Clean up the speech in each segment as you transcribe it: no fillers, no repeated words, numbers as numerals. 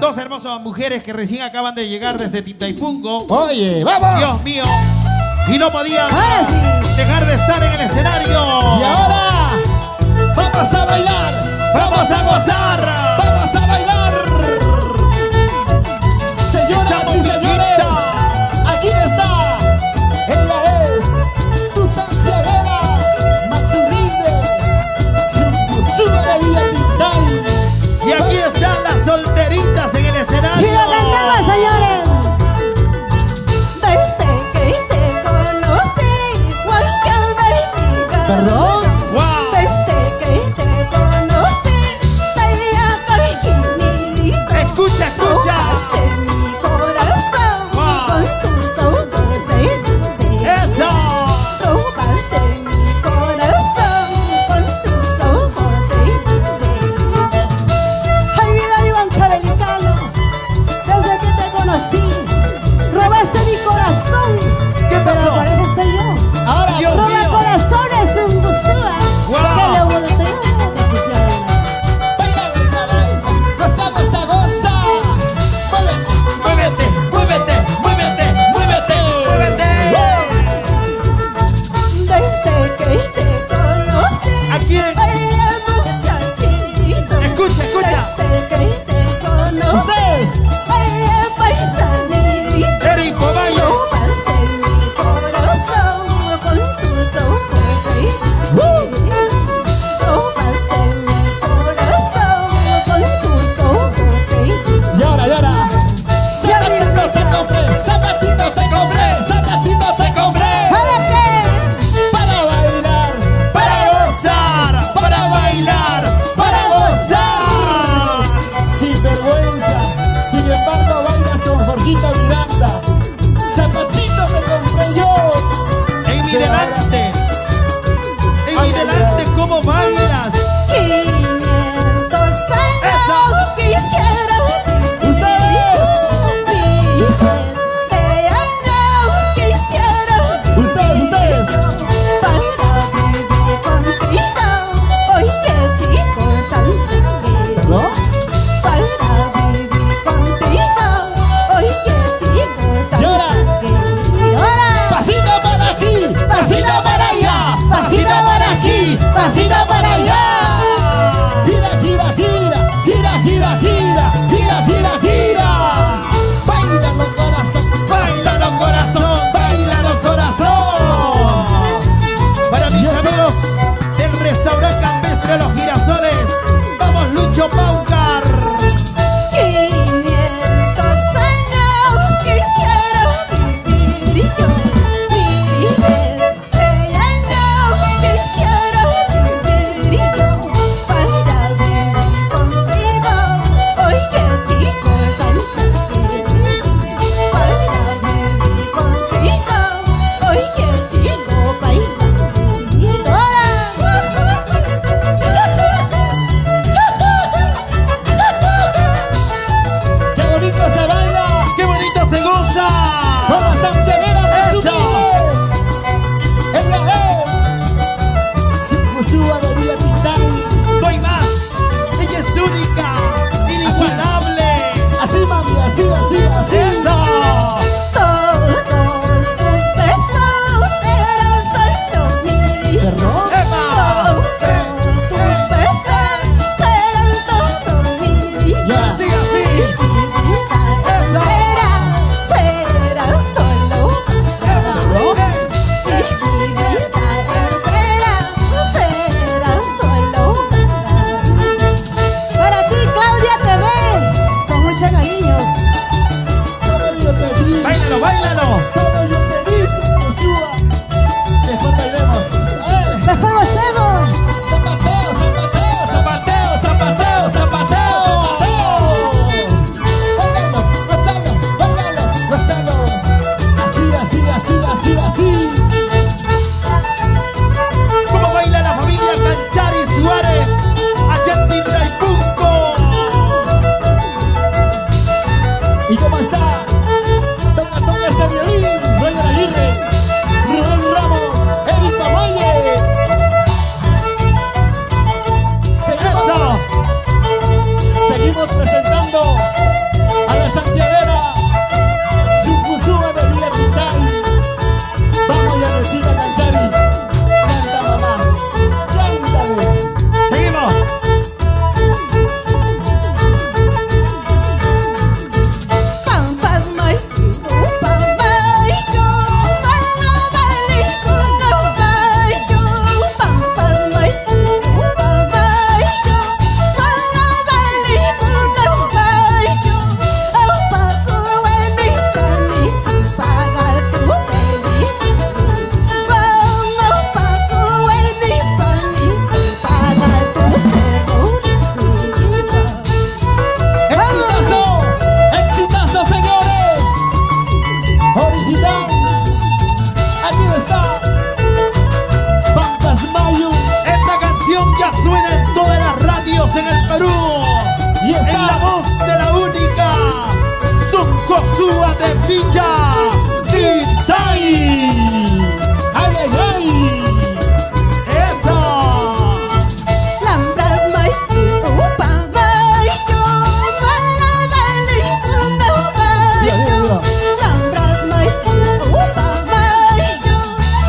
Dos hermosas mujeres que recién acaban de llegar desde Tintaipungo. Oye, vamos. Dios mío. Y no podían Sí. dejar de estar en el escenario. Y ahora vamos a bailar. ¡Vamos a gozar! Vamos a bailar. Señoras y señores, aquí está. Ella es tu santiaguera, Maxurrinde, sube de Villa Tintay. Y aquí están las solteritas en el escenario. Y lo cantamos, señores. Desde que te conocí, Juan ¿Perdón? ¡Wow! desde que te conocí, veía por mi Escucha, escucha. en mi corazón, Wow. con tus ojos de Eso. robaste mi corazón, con tus ojos de ay, vida Iván Cabelicano, desde que te conocí, robaste mi corazón. ¿Qué Pero pasó? parece estoy yo. Ahora Dios Roba mío. corazones, un busúa. Wow. Que le volteo. baila, baila, baila. Goza, goza, goza. Muévete, muévete, muévete, muévete, muévete. Desde que te conocí, ¿A quién? ella muchachito. Escucha, escucha. Desde que te conocí, Ustedes. ella paisanita. Eric Pomayo. Robaste mi corazón con tus ojos de robaste mi corazón con tus ojos de Llora, llora. Zapatito te compré, zapatito te compré, zapatito te compré. ¿Para qué? Para bailar, Para gozar, para bailar, para gozar. sin vergüenza. Sin embargo, bailas con Jorgito Miranda. Zapatito te compré yo. En mi delante, en mi delante, ¿cómo bailas? 500 años quisiera Ustedes, vivir de años quisiera ustedes. para vivir contigo. Hoy que chico salvaje. ¿No? Para vivir contigo. Hoy que chico Llora. salvaje. Llora. Pasito para aquí, pasito para allá, pasito para aquí, pasito para allá. Gira, gira, gira, gira, gira, gira, gira, gira, gira. Bailalo corazón, Bailalo corazón, bailalo corazón. Para mis amigos del restaurante campestre Los Girasoles, vamos Lucho Paucar. 500 años quisiera vivir yo, vivir de años quisiera vivir yo, para vivir contigo, hoy que chico salvaje, para vivir contigo, hoy que chico qué bonito se baila. ¡Qué bonito se goza! Como santiaguera, ¡Eso! ella es suba de Villa Tintay. No hay más. Ella es única, inigualable. Así, mami, así, así, así. ¡Eso! todos tus besos eran solo míos. ¿Perdón? ¡Epa! Tus besos eran solo míos. Ya. Así, así. Eso. Será solo ¡Epa! será solo para ti, Claudia TV, con mucho cariño. Todo yo te di, ¡Báilalo, báilalo! todo yo te di, que suba. Después bailemos. Después lo hacemos. Zapateo, zapateo, ¡Zapateo, zapateo, zapateo! de Villa Tintay. ¡Ay, ay, ay! ¡Eso! Lambras mai upa mai yo mala dali no mai yo. Lambras mai upa mai yo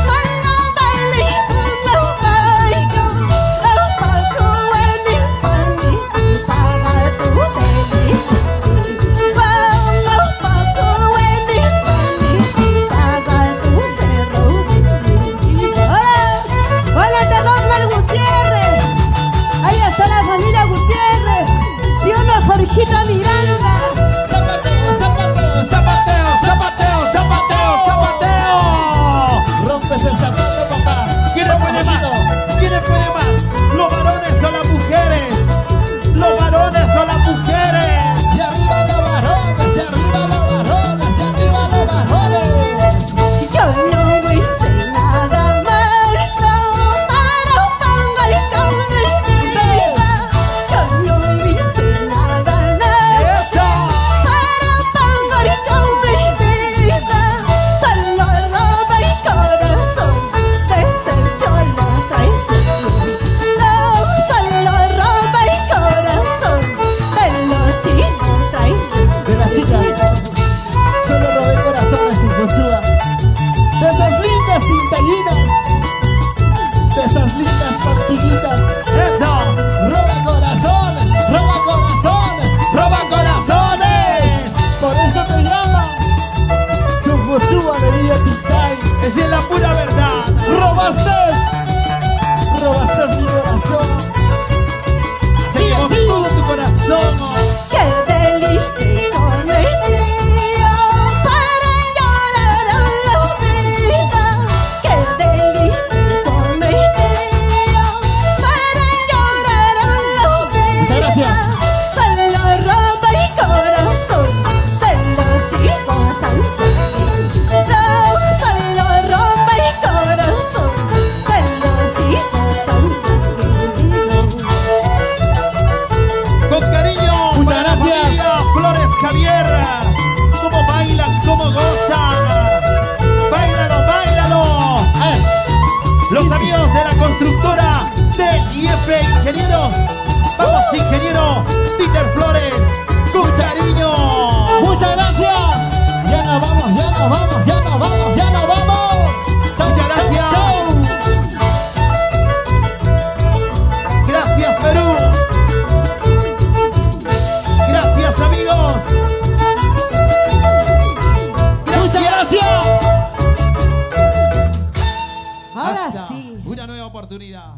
mala dali no mai yo. Upa kueni pani paga tu deli. Upa kueni pani paga tu cerro. Hola, te Norman Gutiérrez. Ahí está la familia Gutiérrez. Y una Jorgita Miranda. ¡Zapateo, zapateo, ¡Zapateo, zapateo, zapateo, zapateo! rompes el zapato, papá! ¿Quién puede más? ¿Quién puede más? ¿Los varones o las mujeres? ¿Los varones o las mujeres? ¡Y arriba los varones! ¡Y arriba los varones! ¡Y arriba los varones! Yo no hice nada malo para pongo y con mi vida. Yo no hice nada malo ¡Eso! para pongo y con mi vida. Solo roba y corazón desechó la traición. No, solo roba y corazón de los chicos traición. De las chicas, solo robé corazones sin postura. De esas lindas tintallinas, de esas lindas tortuguitas. ¡Eso! ¡Roba corazones! ¡Roba corazones! ¡Roba corazones! Por eso te llaman Zunguzúa de Villa Tintay. Esa es la pura verdad. ¡Robaste! ¡Robaste mi corazón! Se llevó todo tu corazón. ¡Qué delicia cometió para llorar a la vida! ¡Qué delicia cometió para llorar a la vida! Muchas gracias. Solo roba y corazón de los chicos santos. No, solo roba y corazón de los chicos santos. Con cariño Muchas para la gracias. familia Flores Javier. Cómo bailan, cómo gozan. Báilalo, báilalo. Los amigos de la constructora TIF Ingenieros. Vamos, ingeniero Dieter Flores. Con cariño. ¡Muchas gracias! ¡Ya nos vamos, ya nos vamos, ya nos vamos, ya nos vamos! ¡Chau, Muchas chau, gracias. chau! Gracias, Perú. Gracias, amigos. ¡Muchas gracias! Ahora Hasta sí. una nueva oportunidad.